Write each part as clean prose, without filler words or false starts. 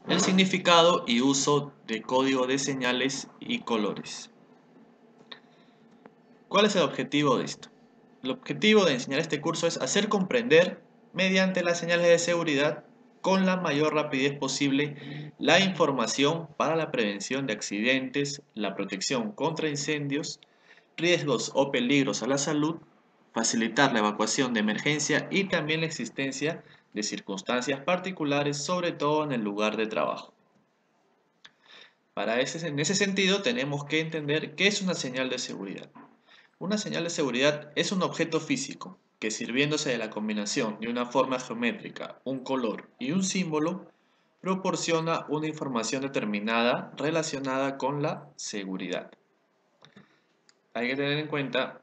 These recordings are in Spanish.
El significado y uso de código de señales y colores. ¿Cuál es el objetivo de esto? El objetivo de enseñar este curso es hacer comprender, mediante las señales de seguridad, con la mayor rapidez posible, la información para la prevención de accidentes, la protección contra incendios, riesgos o peligros a la salud, facilitar la evacuación de emergencia y también la existencia de circunstancias particulares, sobre todo en el lugar de trabajo. En ese sentido, tenemos que entender qué es una señal de seguridad. Una señal de seguridad es un objeto físico que, sirviéndose de la combinación de una forma geométrica, un color y un símbolo, proporciona una información determinada relacionada con la seguridad. Hay que tener en cuenta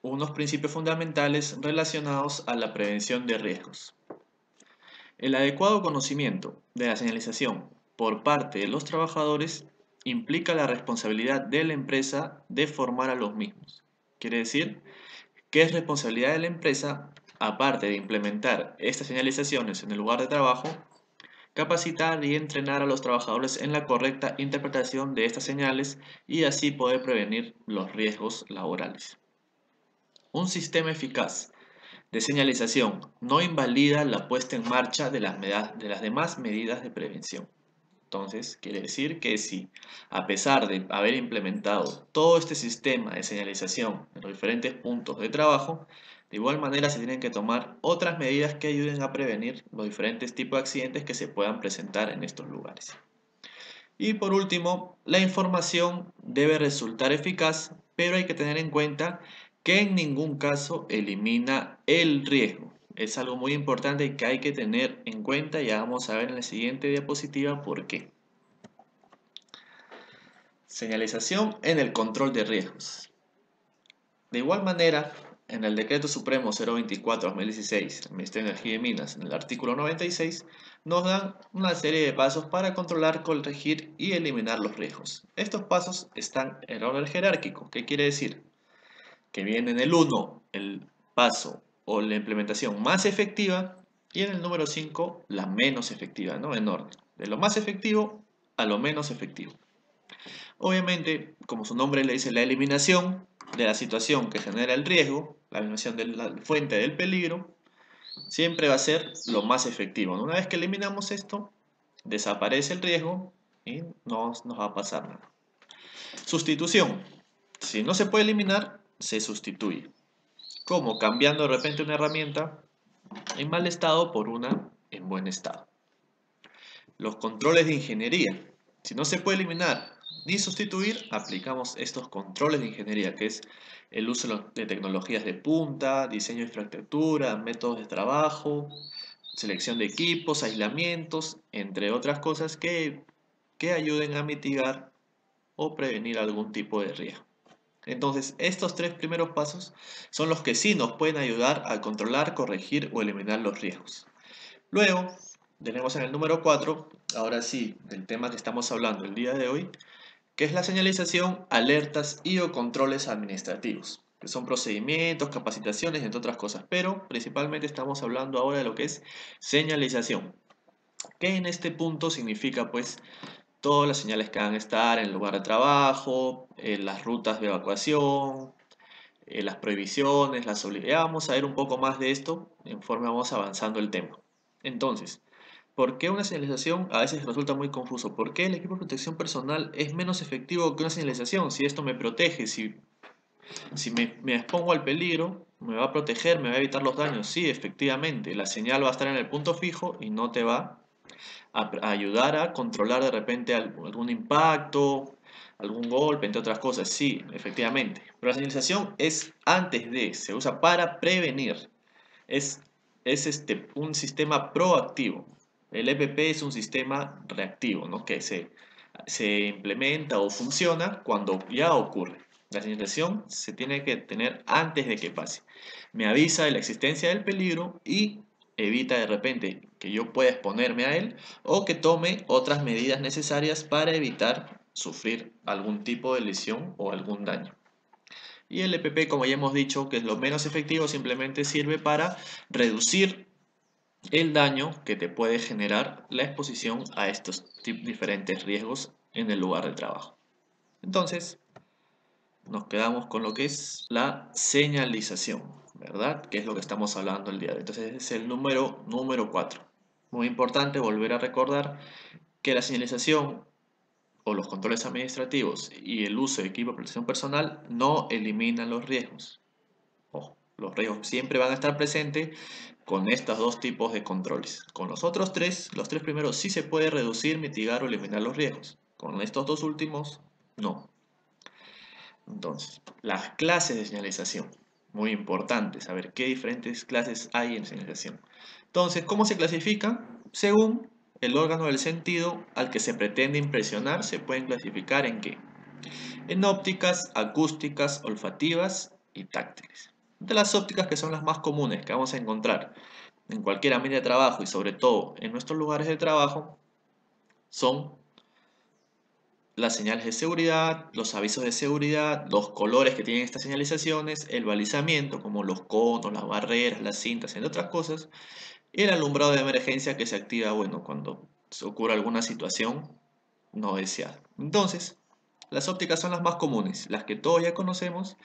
unos principios fundamentales relacionados a la prevención de riesgos. El adecuado conocimiento de la señalización por parte de los trabajadores implica la responsabilidad de la empresa de formar a los mismos. Quiere decir que es responsabilidad de la empresa, aparte de implementar estas señalizaciones en el lugar de trabajo, capacitar y entrenar a los trabajadores en la correcta interpretación de estas señales y así poder prevenir los riesgos laborales. Un sistema eficaz de señalización no invalida la puesta en marcha de las demás medidas de prevención. Entonces, quiere decir que si, a pesar de haber implementado todo este sistema de señalización en los diferentes puntos de trabajo, de igual manera se tienen que tomar otras medidas que ayuden a prevenir los diferentes tipos de accidentes que se puedan presentar en estos lugares. Y por último, la información debe resultar eficaz, pero hay que tener en cuenta que en ningún caso elimina el riesgo. Es algo muy importante que hay que tener en cuenta y ya vamos a ver en la siguiente diapositiva por qué. Señalización en el control de riesgos. De igual manera, en el Decreto Supremo 024/2016 del Ministerio de Energía y Minas, en el artículo 96, nos dan una serie de pasos para controlar, corregir y eliminar los riesgos. Estos pasos están en orden jerárquico. ¿Qué quiere decir? Que viene en el 1 el paso o la implementación más efectiva y en el número 5 la menos efectiva, ¿no? En orden, de lo más efectivo a lo menos efectivo. Obviamente, como su nombre le dice, la eliminación de la situación que genera el riesgo, la eliminación de la fuente del peligro, siempre va a ser lo más efectivo. Una vez que eliminamos esto, desaparece el riesgo y no nos va a pasar nada. Sustitución. Si no se puede eliminar, se sustituye. ¿Cómo? Cambiando de repente una herramienta en mal estado por una en buen estado. Los controles de ingeniería. Si no se puede eliminar ni sustituir, aplicamos estos controles de ingeniería, que es el uso de tecnologías de punta, diseño de infraestructura, métodos de trabajo, selección de equipos, aislamientos, entre otras cosas que ayuden a mitigar o prevenir algún tipo de riesgo. Entonces, estos tres primeros pasos son los que sí nos pueden ayudar a controlar, corregir o eliminar los riesgos. Luego, tenemos en el número 4, ahora sí, del tema que estamos hablando el día de hoy, que es la señalización, alertas y o controles administrativos, que son procedimientos, capacitaciones, entre otras cosas, pero principalmente estamos hablando ahora de lo que es señalización, que en este punto significa pues todas las señales que van a estar en el lugar de trabajo, las rutas de evacuación, las prohibiciones, las obligaciones. Vamos a ver un poco más de esto conforme vamos avanzando el tema. Entonces, ¿por qué una señalización a veces resulta muy confuso? ¿Por qué el equipo de protección personal es menos efectivo que una señalización? Si esto me protege, si me expongo al peligro, me va a proteger, me va a evitar los daños. Sí, efectivamente, la señal va a estar en el punto fijo y no te va a ayudar a controlar de repente algún impacto, algún golpe, entre otras cosas. Sí, efectivamente. Pero la señalización es antes de, se usa para prevenir. Es, es un sistema proactivo. El EPP es un sistema reactivo, ¿no? Que se implementa o funciona cuando ya ocurre. La señalización se tiene que tener antes de que pase. Me avisa de la existencia del peligro y evita de repente que yo pueda exponerme a él o que tome otras medidas necesarias para evitar sufrir algún tipo de lesión o algún daño. Y el EPP, como ya hemos dicho, que es lo menos efectivo, simplemente sirve para reducir el daño que te puede generar la exposición a estos diferentes riesgos en el lugar de trabajo. Entonces, nos quedamos con lo que es la señalización, ¿verdad? Que es lo que estamos hablando el día de hoy. Entonces, es el número 4. Muy importante volver a recordar que la señalización o los controles administrativos y el uso de equipo de protección personal no eliminan los riesgos. Ojo, los riesgos siempre van a estar presentes con estos dos tipos de controles. Con los otros tres, los tres primeros sí se puede reducir, mitigar o eliminar los riesgos. Con estos dos últimos, no. Entonces, las clases de señalización. Muy importante saber qué diferentes clases hay en señalización. Entonces, ¿cómo se clasifican? Según el órgano del sentido al que se pretende impresionar, se pueden clasificar en qué. En ópticas, acústicas, olfativas y táctiles. De las ópticas, que son las más comunes que vamos a encontrar en cualquier ambiente de trabajo y sobre todo en nuestros lugares de trabajo, son las señales de seguridad, los avisos de seguridad, los colores que tienen estas señalizaciones, el balizamiento como los conos, las barreras, las cintas, entre otras cosas, y el alumbrado de emergencia que se activa, bueno, cuando se ocurre alguna situación no deseada. Entonces, las ópticas son las más comunes, las que todos ya conocemos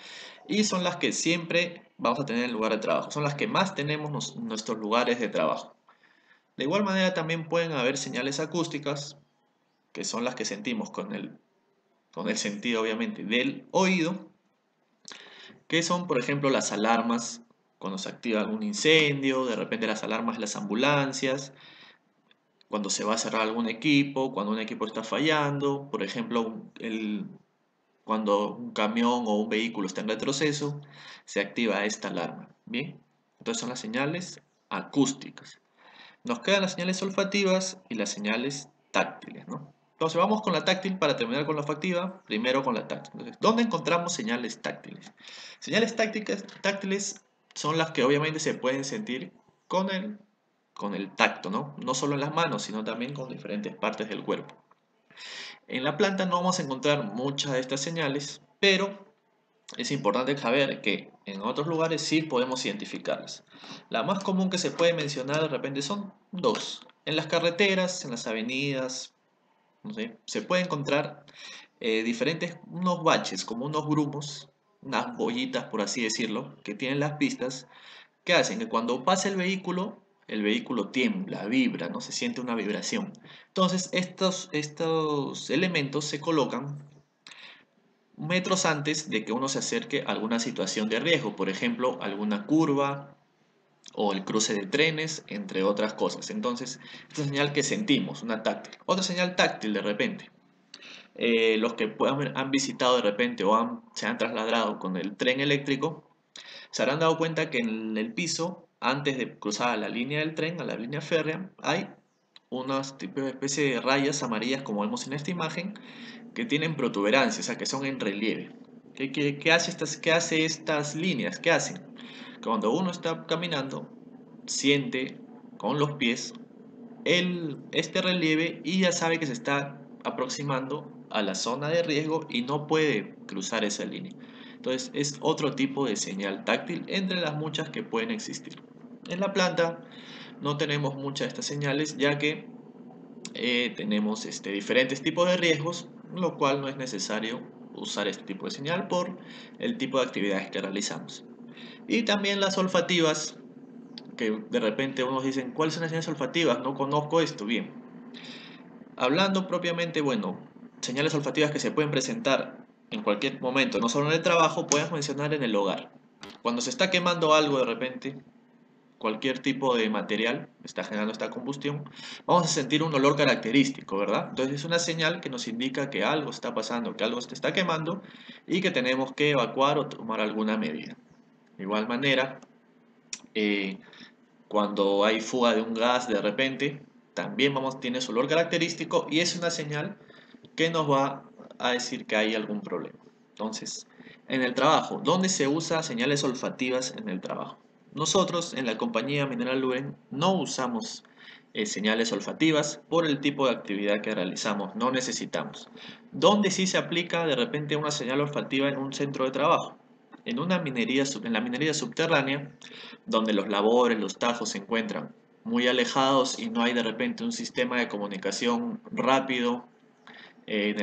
y son las que siempre vamos a tener en el lugar de trabajo, son las que más tenemos en nuestros lugares de trabajo. De igual manera también pueden haber señales acústicas, que son las que sentimos con el sentido obviamente del oído, que son por ejemplo las alarmas, cuando se activa algún incendio, de repente las alarmas de las ambulancias, cuando se va a cerrar algún equipo, cuando un equipo está fallando, por ejemplo, cuando un camión o un vehículo está en retroceso, se activa esta alarma. Bien, entonces son las señales acústicas. Nos quedan las señales olfativas y las señales táctiles, ¿no? Entonces vamos con la táctil para terminar con la olfativa, primero con la táctil. Entonces, ¿dónde encontramos señales táctiles? Señales táctiles son las que obviamente se pueden sentir con el tacto, ¿no? No solo en las manos, sino también con diferentes partes del cuerpo. En la planta no vamos a encontrar muchas de estas señales, pero es importante saber que en otros lugares sí podemos identificarlas. La más común que se puede mencionar de repente son dos. En las carreteras, en las avenidas, no sé, se puede encontrar diferentes, unos baches, como unos grumos, unas bollitas por así decirlo, que tienen las pistas, que hacen que cuando pasa el vehículo tiembla, vibra, ¿no? Se siente una vibración. Entonces, estos elementos se colocan metros antes de que uno se acerque a alguna situación de riesgo, por ejemplo, alguna curva o el cruce de trenes, entre otras cosas. Entonces, esta es una señal que sentimos, una táctil. Otra señal táctil de repente. Los que han visitado de repente o se han trasladado con el tren eléctrico, se habrán dado cuenta que en el piso, antes de cruzar a la línea del tren, a la línea férrea, hay unas especie de rayas amarillas como vemos en esta imagen, que tienen protuberancia, o sea, que son en relieve. ¿Qué hace estas líneas? ¿Qué hacen? Cuando uno está caminando, siente con los pies este relieve y ya sabe que se está aproximando a la zona de riesgo y no puede cruzar esa línea. Entonces es otro tipo de señal táctil entre las muchas que pueden existir. En la planta no tenemos muchas de estas señales ya que tenemos diferentes tipos de riesgos, lo cual no es necesario usar este tipo de señal por el tipo de actividades que realizamos. Y también las olfativas, que de repente unos dicen, ¿cuáles son las señales olfativas? No conozco esto. Bien, hablando propiamente, bueno, señales olfativas que se pueden presentar en cualquier momento, no solo en el trabajo, puedes mencionar en el hogar. Cuando se está quemando algo de repente, cualquier tipo de material está generando esta combustión, vamos a sentir un olor característico, ¿verdad? Entonces es una señal que nos indica que algo está pasando, que algo se está quemando y que tenemos que evacuar o tomar alguna medida. De igual manera, eh, cuando hay fuga de un gas de repente, también tiene su olor característico y es una señal que nos va a decir que hay algún problema. Entonces, en el trabajo, ¿dónde se usa señales olfativas en el trabajo? Nosotros en la compañía Mineral Luren no usamos señales olfativas por el tipo de actividad que realizamos, no necesitamos. ¿Dónde sí se aplica de repente una señal olfativa en un centro de trabajo? En la minería subterránea, donde los labores, los tajos se encuentran muy alejados y no hay de repente un sistema de comunicación rápido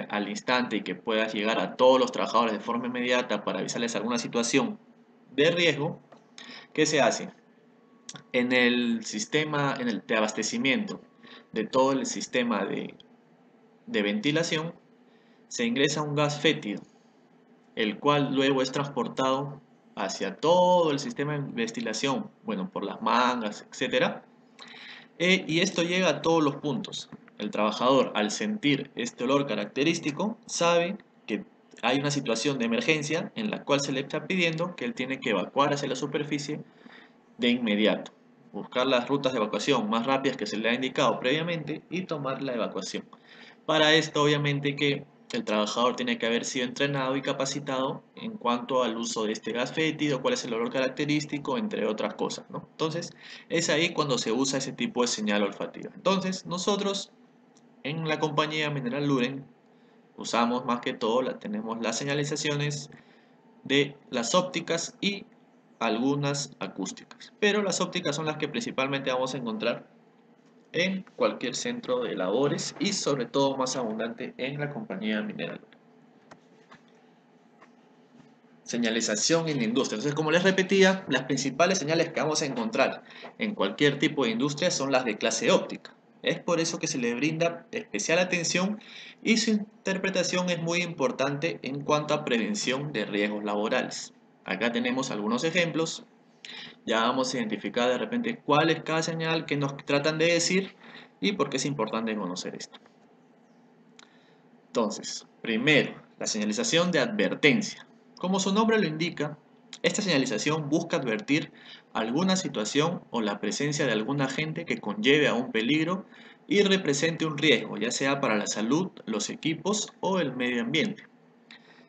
al instante y que puedas llegar a todos los trabajadores de forma inmediata para avisarles alguna situación de riesgo, ¿qué se hace? En el sistema, en el de abastecimiento de todo el sistema de ventilación, se ingresa un gas fétido, el cual luego es transportado hacia todo el sistema de ventilación, bueno, por las mangas, etcétera, y esto llega a todos los puntos. El trabajador, al sentir este olor característico, sabe que hay una situación de emergencia en la cual se le está pidiendo que él tiene que evacuar hacia la superficie de inmediato, buscar las rutas de evacuación más rápidas que se le ha indicado previamente y tomar la evacuación. Para esto, obviamente, que el trabajador tiene que haber sido entrenado y capacitado en cuanto al uso de este gas fétido, cuál es el olor característico, entre otras cosas, ¿no? Entonces, es ahí cuando se usa ese tipo de señal olfativa. Entonces, nosotros en la compañía Mineral Luren usamos más que todo, tenemos las señalizaciones de las ópticas y algunas acústicas. Pero las ópticas son las que principalmente vamos a encontrar en cualquier centro de labores y sobre todo más abundante en la compañía mineral. Señalización en la industria. Entonces, como les repetía, las principales señales que vamos a encontrar en cualquier tipo de industria son las de clase óptica. Es por eso que se le brinda especial atención y su interpretación es muy importante en cuanto a prevención de riesgos laborales. Acá tenemos algunos ejemplos. Ya vamos a identificar de repente cuál es cada señal que nos tratan de decir y por qué es importante conocer esto. Entonces, primero, la señalización de advertencia. Como su nombre lo indica, esta señalización busca advertir alguna situación o la presencia de algún agente que conlleve a un peligro y represente un riesgo, ya sea para la salud, los equipos o el medio ambiente.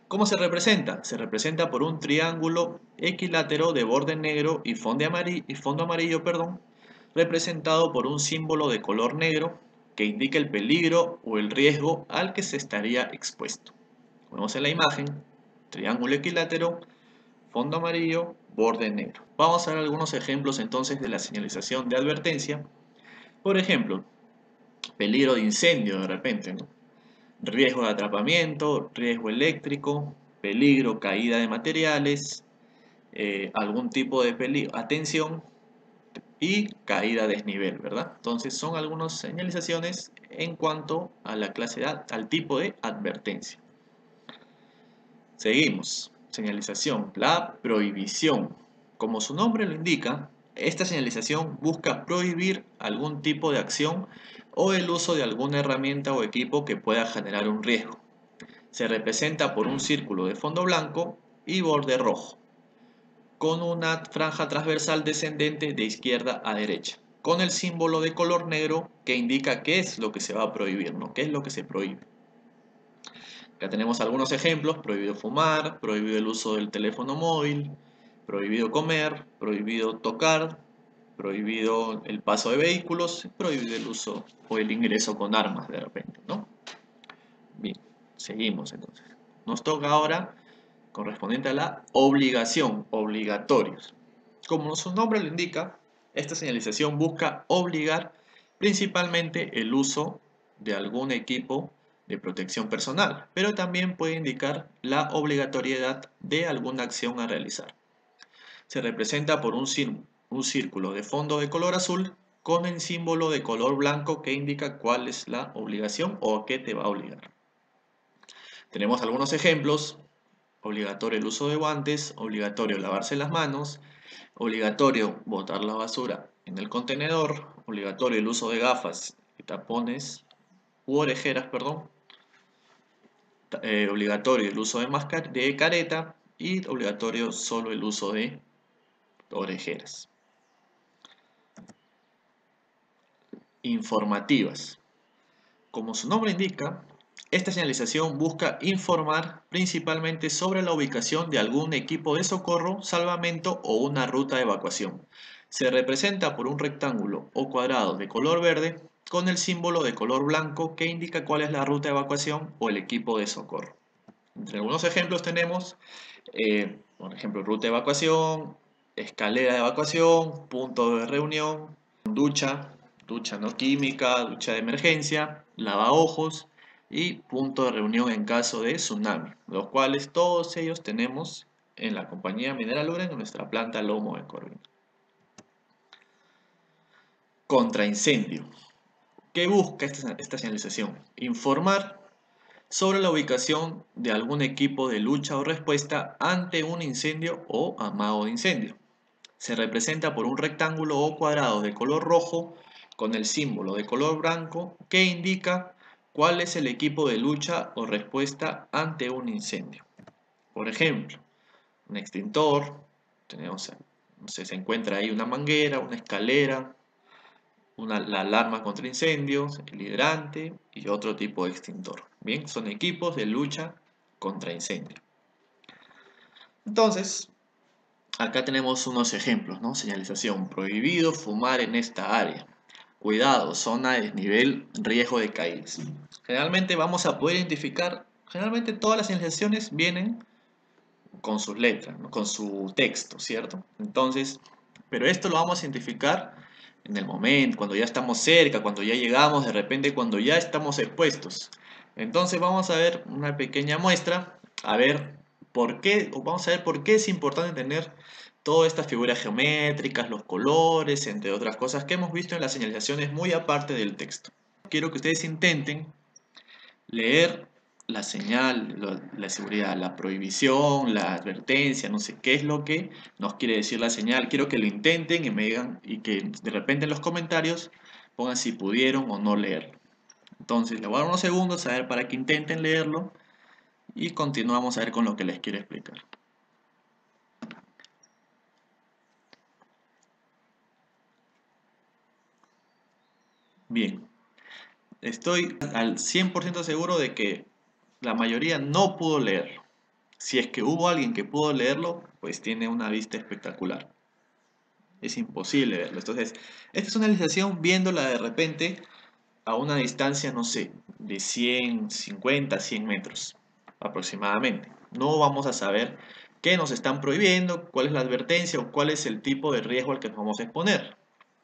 ¿Cómo se representa? Se representa por un triángulo equilátero de borde negro y fondo amarillo, representado por un símbolo de color negro que indica el peligro o el riesgo al que se estaría expuesto. Vemos en la imagen, triángulo equilátero, fondo amarillo, borde negro. Vamos a ver algunos ejemplos entonces de la señalización de advertencia. Por ejemplo, peligro de incendio de repente, ¿no? Riesgo de atrapamiento, riesgo eléctrico, peligro, caída de materiales, algún tipo de peligro, atención y caída a desnivel, ¿verdad? Entonces son algunas señalizaciones en cuanto a la clase A, al tipo de advertencia. Seguimos. Señalización, la prohibición. Como su nombre lo indica, esta señalización busca prohibir algún tipo de acción o el uso de alguna herramienta o equipo que pueda generar un riesgo. Se representa por un círculo de fondo blanco y borde rojo, con una franja transversal descendente de izquierda a derecha, con el símbolo de color negro que indica qué es lo que se va a prohibir, ¿no? ¿Qué es lo que se prohíbe? Acá tenemos algunos ejemplos: prohibido fumar, prohibido el uso del teléfono móvil, prohibido comer, prohibido tocar, prohibido el paso de vehículos, prohibido el uso o el ingreso con armas de repente, ¿no? Bien, seguimos entonces. Nos toca ahora correspondiente a la obligación, obligatorios. Como su nombre lo indica, esta señalización busca obligar principalmente el uso de algún equipo de protección personal, pero también puede indicar la obligatoriedad de alguna acción a realizar. Se representa por un círculo de fondo de color azul con el símbolo de color blanco que indica cuál es la obligación o a qué te va a obligar. Tenemos algunos ejemplos: obligatorio el uso de guantes, obligatorio lavarse las manos, obligatorio botar la basura en el contenedor, obligatorio el uso de gafas y tapones u orejeras, obligatorio el uso de careta y obligatorio solo el uso de orejeras. Informativas. Como su nombre indica, esta señalización busca informar principalmente sobre la ubicación de algún equipo de socorro, salvamento o una ruta de evacuación. Se representa por un rectángulo o cuadrado de color verde con el símbolo de color blanco que indica cuál es la ruta de evacuación o el equipo de socorro. Entre algunos ejemplos tenemos, por ejemplo, ruta de evacuación, escalera de evacuación, punto de reunión, ducha, ducha no química, ducha de emergencia, lavaojos y punto de reunión en caso de tsunami, los cuales todos ellos tenemos en la compañía Minera Luren en nuestra planta Lomo de Corvina. Contra incendio. ¿Qué busca esta señalización? Informar sobre la ubicación de algún equipo de lucha o respuesta ante un incendio o amago de incendio. Se representa por un rectángulo o cuadrado de color rojo con el símbolo de color blanco que indica cuál es el equipo de lucha o respuesta ante un incendio. Por ejemplo, un extintor, tenemos, no sé, se encuentra ahí una manguera, una escalera, la alarma contra incendios, el hidrante y otro tipo de extintor. Bien, son equipos de lucha contra incendio. Entonces, acá tenemos unos ejemplos, ¿no? Señalización: prohibido fumar en esta área. Cuidado, zona de desnivel, riesgo de caídas. Generalmente vamos a poder identificar, generalmente todas las señalizaciones vienen con sus letras, ¿no? Con su texto, ¿cierto? Entonces, pero esto lo vamos a identificar en el momento, cuando ya estamos cerca, cuando ya llegamos, de repente cuando ya estamos expuestos. Entonces vamos a ver una pequeña muestra, a ver por qué, o vamos a ver por qué es importante tener todas estas figuras geométricas, los colores, entre otras cosas que hemos visto en las señalizaciones muy aparte del texto. Quiero que ustedes intenten leer la señal, la seguridad, la prohibición, la advertencia, no sé qué es lo que nos quiere decir la señal. Quiero que lo intenten y me digan, y que de repente en los comentarios pongan si pudieron o no leerlo. Entonces, les voy a dar unos segundos a ver para que intenten leerlo y continuamos a ver con lo que les quiero explicar. Bien, estoy al 100% seguro de que la mayoría no pudo leerlo. Si es que hubo alguien que pudo leerlo, pues tiene una vista espectacular. Es imposible verlo. Entonces, esta es una realización viéndola de repente a una distancia, no sé, de 150, 100 metros aproximadamente. No vamos a saber qué nos están prohibiendo, cuál es la advertencia o cuál es el tipo de riesgo al que nos vamos a exponer.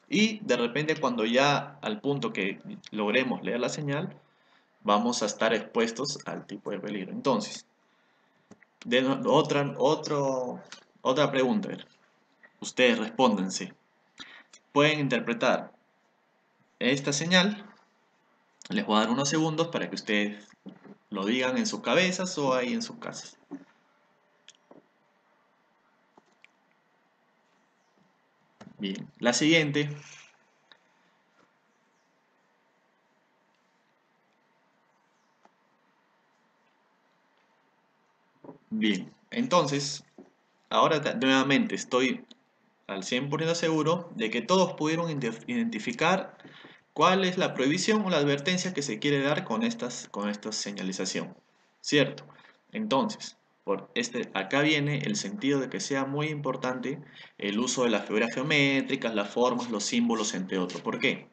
Y de repente cuando ya al punto que logremos leer la señal, vamos a estar expuestos al tipo de peligro. Entonces, otra pregunta. A ver, ustedes respóndanse. Pueden interpretar esta señal. Les voy a dar unos segundos para que ustedes lo digan en sus cabezas o ahí en sus casas. Bien, la siguiente. Bien, entonces, ahora nuevamente estoy al 100% seguro de que todos pudieron identificar cuál es la prohibición o la advertencia que se quiere dar con esta señalización. ¿Cierto? Entonces, acá viene el sentido de que sea muy importante el uso de las figuras geométricas, las formas, los símbolos, entre otros. ¿Por qué?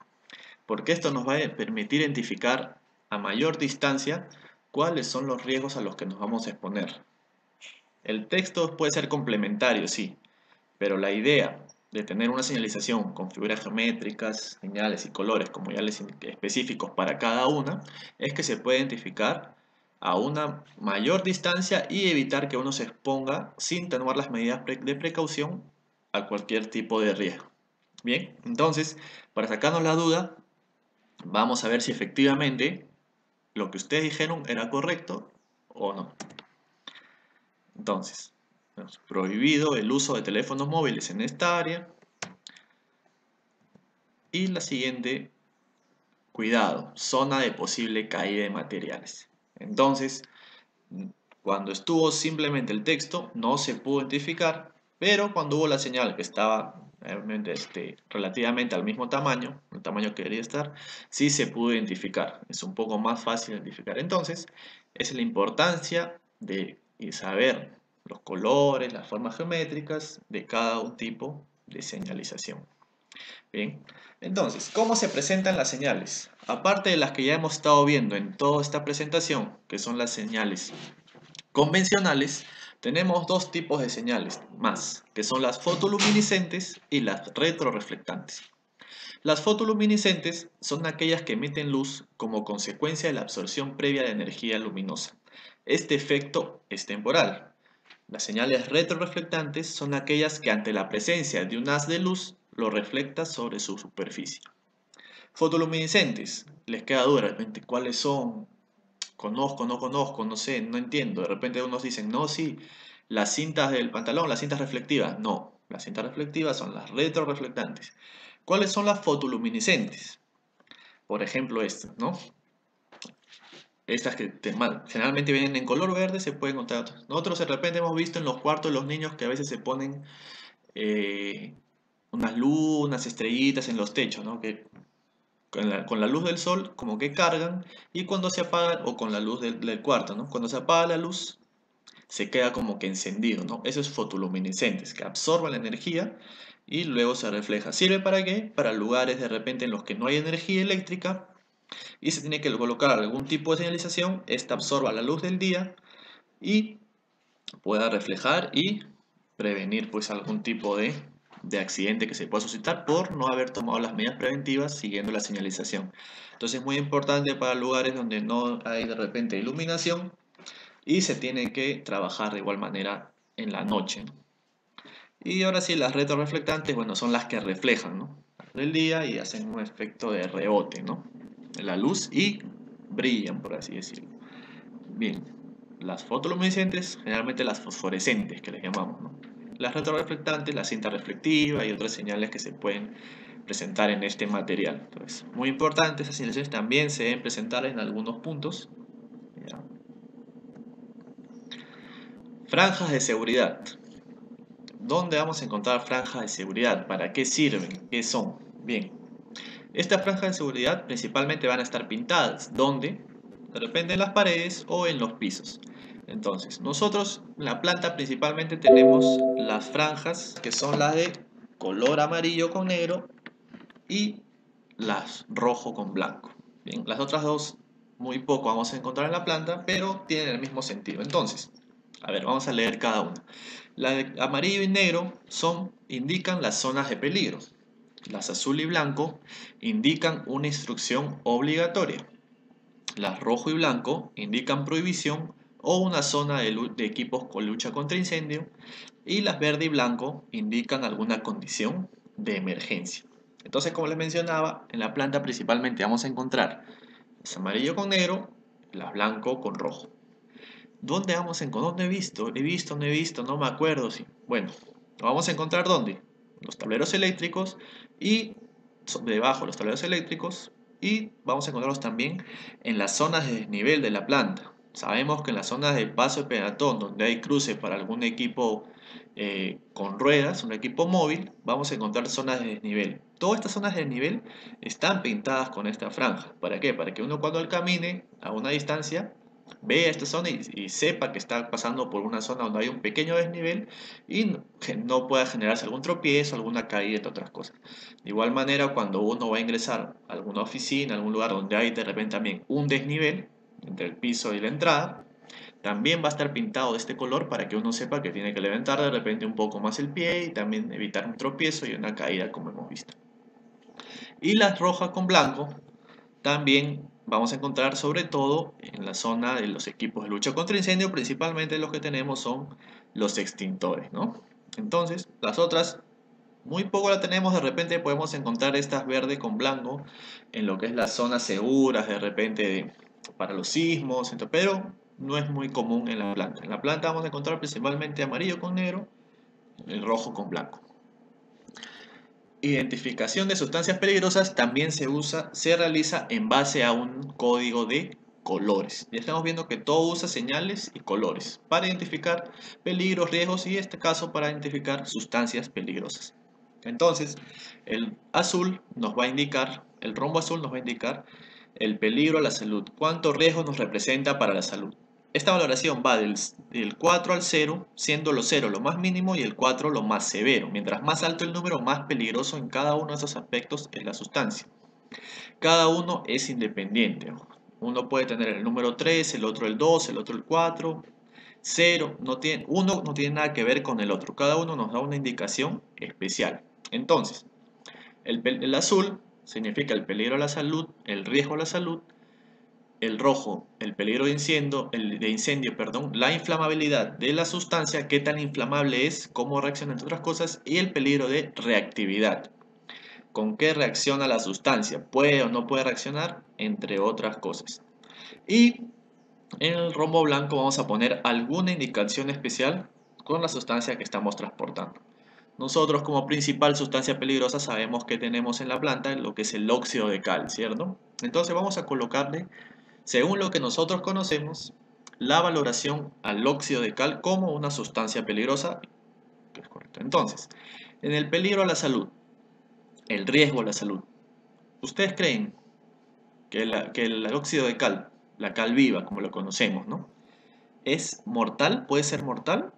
Porque esto nos va a permitir identificar a mayor distancia cuáles son los riesgos a los que nos vamos a exponer. El texto puede ser complementario, sí, pero la idea de tener una señalización con figuras geométricas, señales y colores, como ya les específicos para cada una, es que se puede identificar a una mayor distancia y evitar que uno se exponga sin tomar las medidas de precaución a cualquier tipo de riesgo. Bien, entonces, para sacarnos la duda, vamos a ver si efectivamente lo que ustedes dijeron era correcto o no. Entonces, prohibido el uso de teléfonos móviles en esta área. Y la siguiente, cuidado, zona de posible caída de materiales. Entonces, cuando estuvo simplemente el texto, no se pudo identificar, pero cuando hubo la señal que estaba relativamente al mismo tamaño, el tamaño que debería estar, sí se pudo identificar. Es un poco más fácil identificar. Entonces, es la importancia de saber los colores, las formas geométricas de cada un tipo de señalización. Bien, entonces, ¿cómo se presentan las señales? Aparte de las que ya hemos estado viendo en toda esta presentación, que son las señales convencionales, tenemos dos tipos de señales más, que son las fotoluminiscentes y las retroreflectantes. Las fotoluminiscentes son aquellas que emiten luz como consecuencia de la absorción previa de energía luminosa. Este efecto es temporal. Las señales retroreflectantes son aquellas que ante la presencia de un haz de luz lo refleja sobre su superficie. Fotoluminiscentes, les queda duda de repente cuáles son, conozco, no conozco, no sé, no entiendo. De repente unos dicen, no, sí, las cintas del pantalón, las cintas reflectivas. No, las cintas reflectivas son las retroreflectantes. ¿Cuáles son las fotoluminiscentes? Por ejemplo, estas, ¿no? Estas que generalmente vienen en color verde, se pueden encontrar otras. Nosotros de repente hemos visto en los cuartos de los niños que a veces se ponen eh, unas lunas, estrellitas en los techos, ¿no? Que con la luz del sol como que cargan y cuando se apagan, o con la luz del cuarto, ¿no? Cuando se apaga la luz se queda como que encendido, ¿no? Eso es fotoluminiscentes, que absorben la energía y luego se refleja. ¿Sirve para qué? Para lugares de repente en los que no hay energía eléctrica y se tiene que colocar algún tipo de señalización, esta absorba la luz del día y pueda reflejar y prevenir pues algún tipo de accidente que se pueda suscitar por no haber tomado las medidas preventivas siguiendo la señalización. Entonces es muy importante para lugares donde no hay de repente iluminación y se tiene que trabajar de igual manera en la noche, ¿no? Y ahora sí, las retroreflectantes, bueno, son las que reflejan, ¿no? Del día y hacen un efecto de rebote, ¿no? De la luz y brillan, por así decirlo. Bien, las fotoluminiscentes, generalmente las fosforescentes que les llamamos, ¿no? Las retroreflectantes, la cinta reflectiva y otras señales que se pueden presentar en este material. Entonces, muy importante, esas señales también se deben presentar en algunos puntos. ¿Ya? Franjas de seguridad. ¿Dónde vamos a encontrar franjas de seguridad? ¿Para qué sirven? ¿Qué son? Bien, estas franjas de seguridad principalmente van a estar pintadas. ¿Dónde? De repente en las paredes o en los pisos. Entonces, nosotros en la planta principalmente tenemos las franjas que son las de color amarillo con negro y las rojo con blanco. Bien, las otras dos muy poco vamos a encontrar en la planta, pero tienen el mismo sentido. Entonces, a ver, vamos a leer cada una. La de amarillo y negro indican las zonas de peligro. Las azul y blanco indican una instrucción obligatoria. Las rojo y blanco indican prohibición o una zona de equipos con lucha contra incendio. Y las verde y blanco indican alguna condición de emergencia. Entonces, como les mencionaba, en la planta principalmente vamos a encontrar las amarillo con negro, las blanco con rojo. ¿Dónde vamos a encontrar? ¿Dónde he visto? He visto, no he visto, no me acuerdo. Sí. Bueno, ¿lo vamos a encontrar dónde? Los tableros eléctricos y debajo de los tableros eléctricos y vamos a encontrarlos también en las zonas de desnivel de la planta. Sabemos que en las zonas de paso de peatón, donde hay cruce para algún equipo con ruedas, un equipo móvil, vamos a encontrar zonas de desnivel. Todas estas zonas de desnivel están pintadas con esta franja. ¿Para qué? Para que uno cuando camine a una distancia vea esta zona y sepa que está pasando por una zona donde hay un pequeño desnivel y no pueda generarse algún tropiezo, alguna caída, entre otras cosas. De igual manera, cuando uno va a ingresar a alguna oficina, a algún lugar donde hay de repente también un desnivel entre el piso y la entrada, también va a estar pintado de este color para que uno sepa que tiene que levantar de repente un poco más el pie y también evitar un tropiezo y una caída como hemos visto. Y las rojas con blanco también vamos a encontrar sobre todo en la zona de los equipos de lucha contra incendio, principalmente los que tenemos son los extintores, ¿no? Entonces, las otras muy poco la tenemos, de repente podemos encontrar estas verde con blanco en lo que es las zonas seguras, de repente para los sismos, pero no es muy común en la planta. En la planta vamos a encontrar principalmente amarillo con negro, el rojo con blanco. Identificación de sustancias peligrosas también se realiza en base a un código de colores. Ya estamos viendo que todo usa señales y colores para identificar peligros, riesgos y en este caso para identificar sustancias peligrosas. Entonces, el azul nos va a indicar, el rombo azul nos va a indicar el peligro a la salud, cuánto riesgo nos representa para la salud. Esta valoración va del 4 al 0, siendo lo 0 lo más mínimo y el 4 lo más severo. Mientras más alto el número, más peligroso en cada uno de esos aspectos es la sustancia. Cada uno es independiente. Uno puede tener el número 3, el otro el 2, el otro el 4. 0, uno no tiene nada que ver con el otro. Cada uno nos da una indicación especial. Entonces, el azul significa el peligro a la salud, el riesgo a la salud. El rojo, el peligro de incendio, perdón, la inflamabilidad de la sustancia, qué tan inflamable es, cómo reacciona, entre otras cosas, y el peligro de reactividad, con qué reacciona la sustancia, puede o no puede reaccionar, entre otras cosas. Y en el rombo blanco vamos a poner alguna indicación especial con la sustancia que estamos transportando. Nosotros como principal sustancia peligrosa sabemos que tenemos en la planta lo que es el óxido de cal, ¿cierto? Entonces vamos a colocarle, según lo que nosotros conocemos, la valoración al óxido de cal como una sustancia peligrosa, que es correcto. Entonces, en el peligro a la salud, el riesgo a la salud, ¿ustedes creen que el óxido de cal, la cal viva como lo conocemos, ¿no? ¿Es mortal? ¿Puede ser mortal?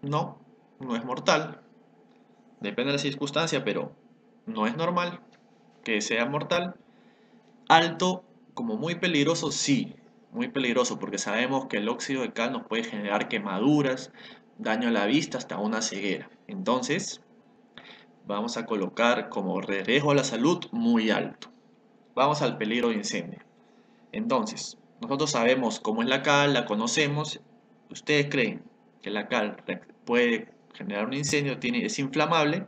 No, no es mortal. Depende de la circunstancia, pero no es normal que sea mortal. Alto, como muy peligroso, sí, muy peligroso, porque sabemos que el óxido de cal nos puede generar quemaduras, daño a la vista, hasta una ceguera. Entonces, vamos a colocar como riesgo a la salud muy alto. Vamos al peligro de incendio. Entonces, nosotros sabemos cómo es la cal, la conocemos. ¿Ustedes creen que la cal puede generar un incendio, es inflamable?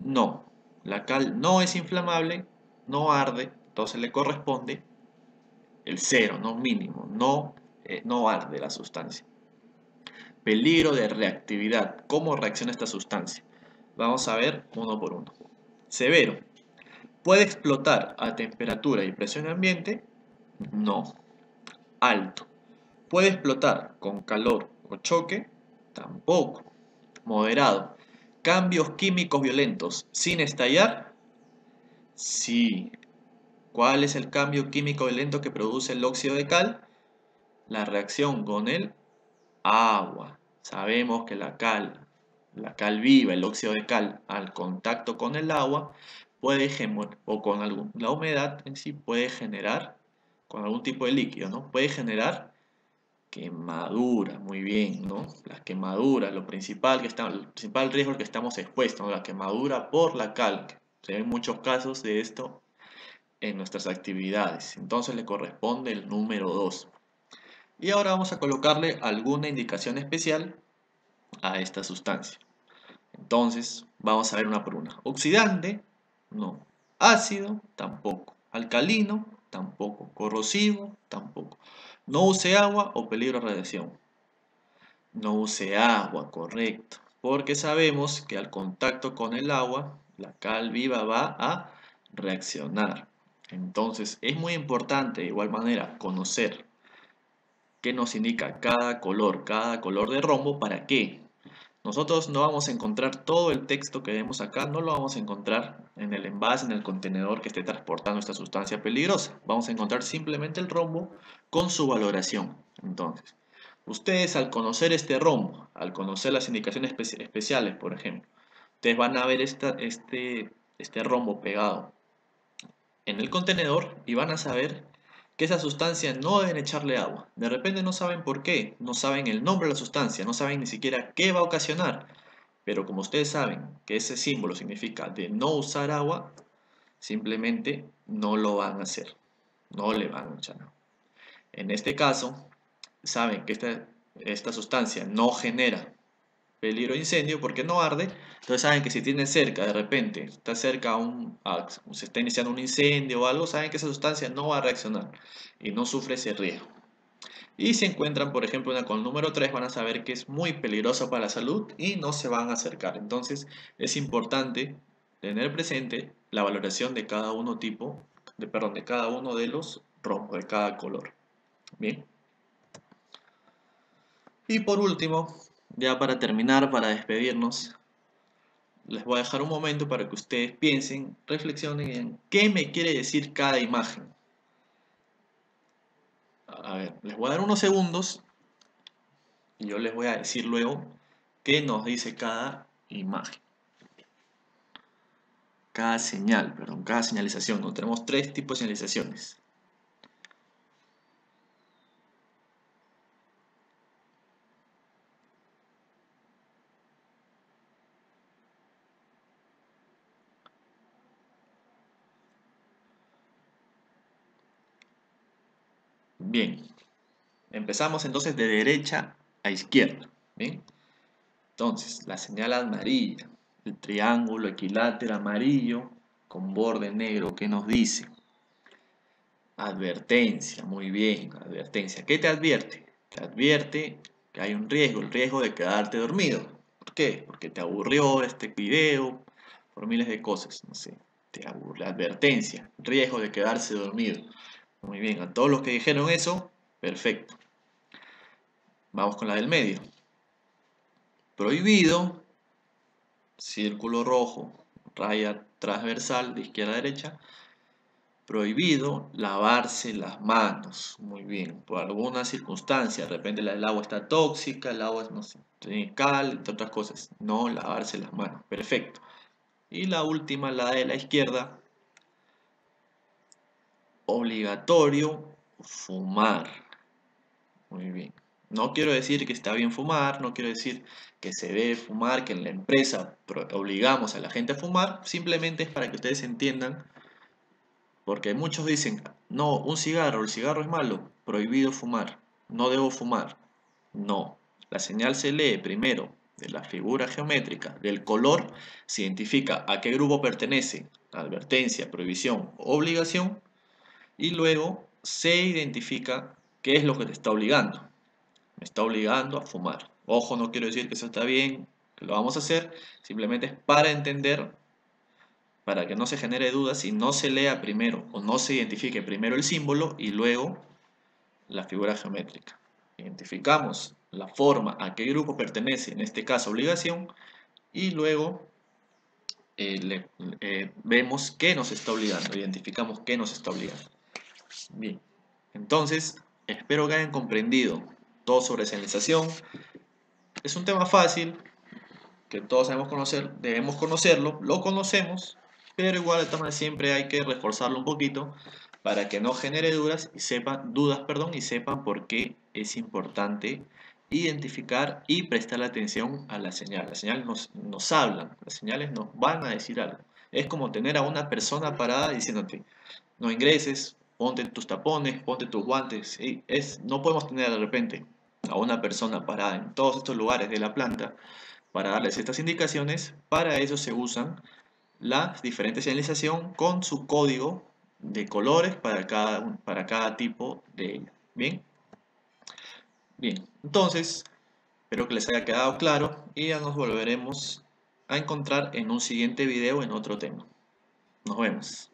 No, la cal no es inflamable, no arde, entonces le corresponde el cero, no mínimo, no arde la sustancia. Peligro de reactividad, ¿cómo reacciona esta sustancia? Vamos a ver uno por uno. Severo, ¿puede explotar a temperatura y presión ambiente? No. Alto, ¿puede explotar con calor o choque? Tampoco. Moderado, ¿cambios químicos violentos sin estallar? Sí. ¿Cuál es el cambio químico violento que produce el óxido de cal? La reacción con el agua. Sabemos que la cal viva, el óxido de cal, al contacto con el agua, o con la humedad en sí, puede generar, con algún tipo de líquido, ¿no? Puede generar quemadura, muy bien, ¿no? La quemadura, el principal riesgo al que estamos expuestos, ¿no? La quemadura por la cal. Se ven muchos casos de esto en nuestras actividades. Entonces le corresponde el número 2. Y ahora vamos a colocarle alguna indicación especial a esta sustancia. Entonces vamos a ver una por una. Oxidante, no. Ácido, tampoco. Alcalino, tampoco. Corrosivo, tampoco. No use agua o peligro de radiación. No use agua, correcto. Porque sabemos que al contacto con el agua, la cal viva va a reaccionar. Entonces es muy importante de igual manera conocer qué nos indica cada color de rombo. ¿Para qué? Nosotros no vamos a encontrar todo el texto que vemos acá, no lo vamos a encontrar en el envase, en el contenedor que esté transportando esta sustancia peligrosa. Vamos a encontrar simplemente el rombo con su valoración. Entonces, ustedes al conocer este rombo, al conocer las indicaciones especiales, por ejemplo, ustedes van a ver este rombo pegado en el contenedor y van a saber que esa sustancia no deben echarle agua. De repente no saben por qué, no saben el nombre de la sustancia, no saben ni siquiera qué va a ocasionar. Pero como ustedes saben que ese símbolo significa de no usar agua, simplemente no lo van a hacer, no le van a echar agua. En este caso, saben que esta sustancia no genera peligro de incendio porque no arde, entonces saben que si tienen cerca, de repente, está cerca se está iniciando un incendio o algo, saben que esa sustancia no va a reaccionar y no sufre ese riesgo. Y si encuentran, por ejemplo, una con el número 3, van a saber que es muy peligrosa para la salud y no se van a acercar. Entonces, es importante tener presente la valoración de cada de cada uno de los rombos, de cada color. Bien. Y por último, ya para terminar, para despedirnos, les voy a dejar un momento para que ustedes piensen, reflexionen en qué me quiere decir cada imagen. A ver, les voy a dar unos segundos y yo les voy a decir luego qué nos dice cada imagen. Cada señal, perdón, cada señalización. ¿No? Tenemos tres tipos de señalizaciones. Bien, empezamos entonces de derecha a izquierda. Bien, entonces la señal amarilla, el triángulo equilátero amarillo con borde negro, ¿qué nos dice? Advertencia, muy bien, advertencia. ¿Qué te advierte? Te advierte que hay un riesgo, el riesgo de quedarte dormido. ¿Por qué? Porque te aburrió este video, por miles de cosas, no sé. Te aburre, advertencia, riesgo de quedarse dormido. Muy bien, a todos los que dijeron eso, perfecto. Vamos con la del medio. Prohibido, círculo rojo, raya transversal de izquierda a derecha. Prohibido lavarse las manos. Muy bien, por alguna circunstancia, de repente el agua está tóxica, el agua no sé, tiene cal, entre otras cosas. No lavarse las manos. Perfecto. Y la última, la de la izquierda. Obligatorio fumar. Muy bien. No quiero decir que está bien fumar, no quiero decir que se debe fumar, que en la empresa obligamos a la gente a fumar. Simplemente es para que ustedes entiendan. Porque muchos dicen, no, un cigarro, el cigarro es malo, prohibido fumar, no debo fumar. No, la señal se lee primero de la figura geométrica, del color, se identifica a qué grupo pertenece, advertencia, prohibición, obligación, y luego se identifica qué es lo que te está obligando. Me está obligando a fumar. Ojo, no quiero decir que eso está bien, que lo vamos a hacer, simplemente es para entender, para que no se genere dudas y no se lea primero o no se identifique primero el símbolo y luego la figura geométrica. Identificamos la forma, a qué grupo pertenece, en este caso obligación, y luego vemos qué nos está obligando, identificamos qué nos está obligando. Bien, entonces espero que hayan comprendido todo sobre señalización. Es un tema fácil, que todos sabemos conocer, debemos conocerlo, lo conocemos, pero igual de todas maneras siempre hay que reforzarlo un poquito para que no genere dudas y sepan por qué es importante identificar y prestar atención a la señal. Las señales nos hablan, las señales nos van a decir algo. Es como tener a una persona parada diciéndote, no ingreses, ponte tus tapones, ponte tus guantes. No podemos tener de repente a una persona parada en todos estos lugares de la planta para darles estas indicaciones. Para eso se usan las diferentes señalización con su código de colores para cada tipo de ella. Bien, bien. Entonces, espero que les haya quedado claro y ya nos volveremos a encontrar en un siguiente video en otro tema. Nos vemos.